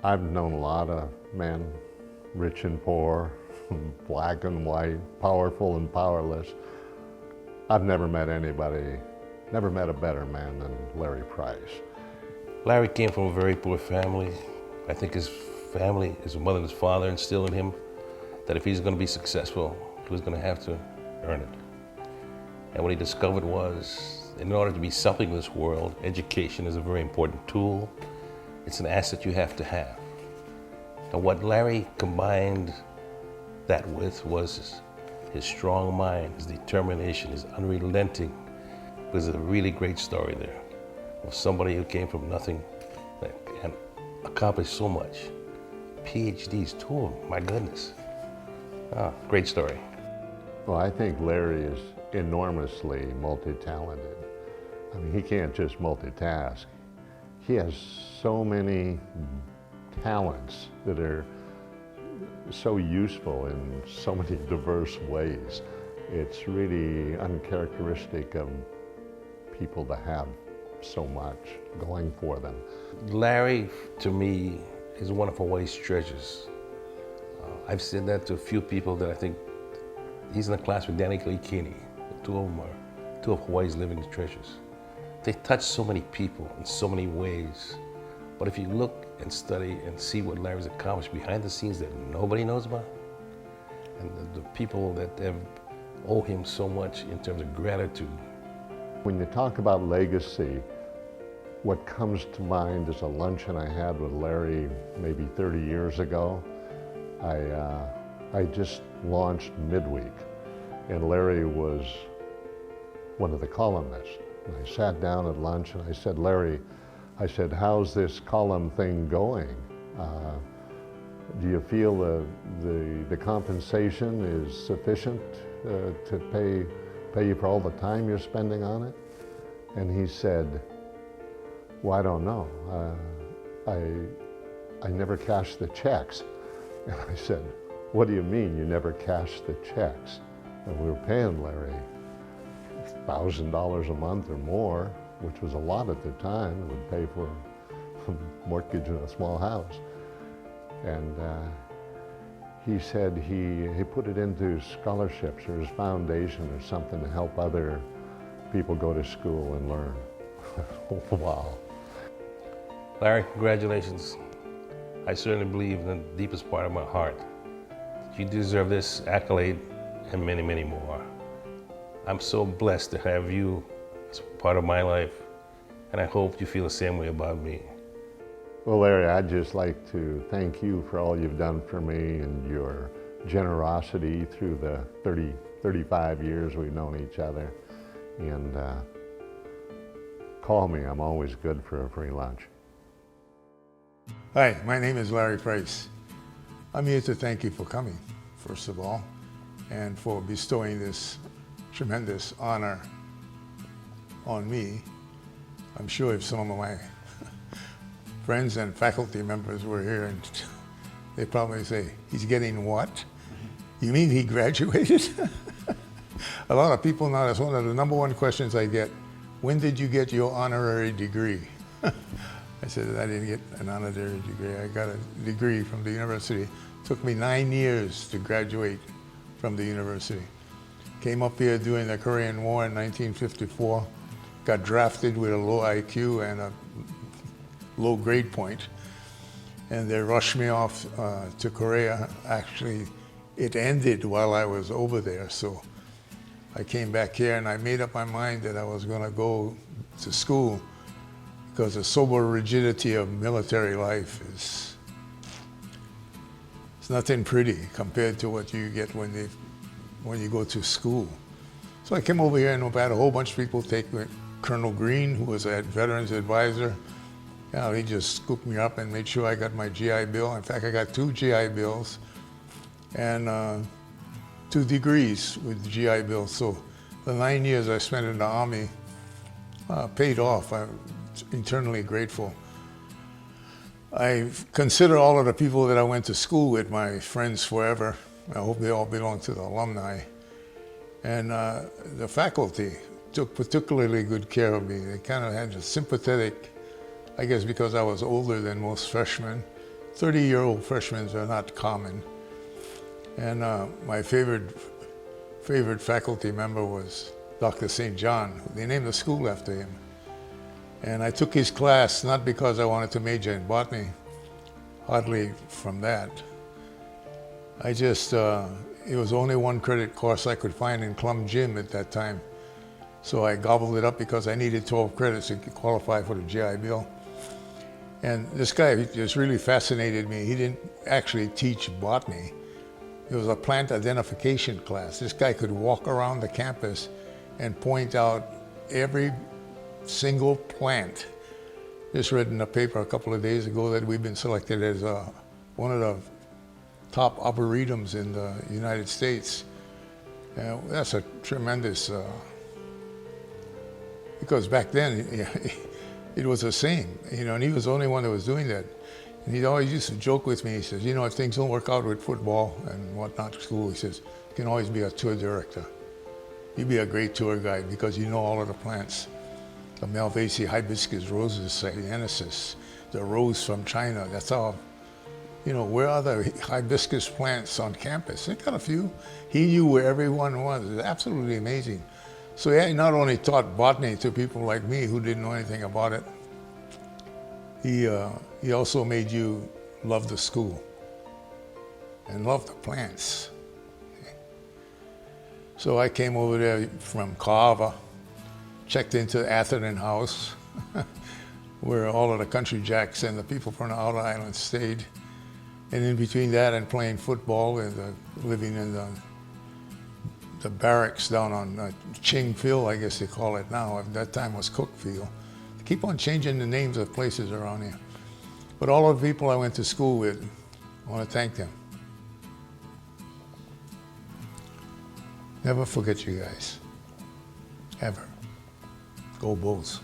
I've known a lot of men, rich and poor, black and white, powerful and powerless. I've never met anybody, never met a better man than Larry Price. Larry came from a very poor family. I think his family, his mother and his father instilled in him that if he's going to be successful, he was going to have to earn it. And what he discovered was, in order to be something in this world, education is a very important tool. It's an asset you have to have. And what Larry combined that with was his strong mind, his determination, his unrelenting. There's a really great story there of somebody who came from nothing and accomplished so much. PhDs, two of them, my goodness. Great story. Well, I think Larry is enormously multi-talented. I mean, he can't just multitask. He has so many talents that are so useful in so many diverse ways. It's really uncharacteristic of people to have so much going for them. Larry, to me, is one of Hawaii's treasures. I've said that to a few people that I think he's in a class with Danny Kalikini. The two of them are two of Hawaii's living treasures. They touch so many people in so many ways. But if you look and study and see what Larry's accomplished behind the scenes that nobody knows about, and the people that have owe him so much in terms of gratitude. When you talk about legacy, what comes to mind is a luncheon I had with Larry maybe 30 years ago. I just launched midweek, and Larry was one of the columnists. And I sat down at lunch and I said, Larry, I said, how's this column thing going? Do you feel the compensation is sufficient to pay you for all the time you're spending on it? And he said, well, I don't know. I never cash the checks. And I said, what do you mean you never cash the checks? And we were paying Larry $1,000 a month or more, which was a lot at the time. It would pay for a mortgage in a small house. And he said he put it into scholarships or his foundation or something to help other people go to school and learn. Wow. Larry, congratulations. I certainly believe in the deepest part of my heart that you deserve this accolade and many, many more. I'm so blessed to have you as part of my life, and I hope you feel the same way about me. Well, Larry, I'd just like to thank you for all you've done for me and your generosity through the 35 years we've known each other. And call me, I'm always good for a free lunch. Hi, my name is Larry Price. I'm here to thank you for coming, first of all, and for bestowing this tremendous honor on me. I'm sure if some of my friends and faculty members were here, and they'd probably say, he's getting what? You mean he graduated? A lot of people now, that's one of the number one questions I get. When did you get your honorary degree? I said, I didn't get an honorary degree. I got a degree from the university. It took me 9 years to graduate from the university. Came up here during the Korean War in 1954, got drafted with a low IQ and a low grade point, and they rushed me off to Korea. Actually, it ended while I was over there, so I came back here and I made up my mind that I was going to go to school, because the sober rigidity of military life is it's nothing pretty compared to what you get when you go to school. So I came over here and I've had a whole bunch of people take me. Colonel Green, who was a veterans advisor, he just scooped me up and made sure I got my GI Bill. In fact, I got 2 GI Bills and 2 degrees with the GI Bill. So the 9 years I spent in the Army paid off. I'm eternally grateful. I consider all of the people that I went to school with my friends forever. I hope they all belong to the alumni. And the faculty took particularly good care of me. They kind of had a sympathetic, I guess because I was older than most freshmen, 30-year-old freshmen are not common. And my favorite faculty member was Dr. St. John. They named the school after him. And I took his class not because I wanted to major in botany, hardly from that. I just, it was only one credit course I could find in Clum Gym at that time. So I gobbled it up because I needed 12 credits to qualify for the GI Bill. And this guy just really fascinated me. He didn't actually teach botany. It was a plant identification class. This guy could walk around the campus and point out every single plant. Just read in a paper a couple of days ago that we've been selected as one of the top arboretums in the United States. That's a tremendous, because back then it was the same, you know, and he was the only one that was doing that. And he always used to joke with me. He says, you know, if things don't work out with football and whatnot at school, he says, you can always be a tour director. You'd be a great tour guide because you know all of the plants. The Malvaceae hibiscus roses, Cyanensis, the rose from China. That's all. You know, where are the hibiscus plants on campus? They got a few. He knew where everyone was. It was absolutely amazing. So he not only taught botany to people like me who didn't know anything about it, he also made you love the school and love the plants. So I came over there from Kaava, checked into Atherton House, where all of the country jacks and the people from the outer islands stayed. And in between that and playing football and living in the barracks down on Ching Field, I guess they call it now. At that time was Cook Field. They keep on changing the names of places around here. But all of the people I went to school with, I want to thank them. Never forget you guys, ever. Go Bulls.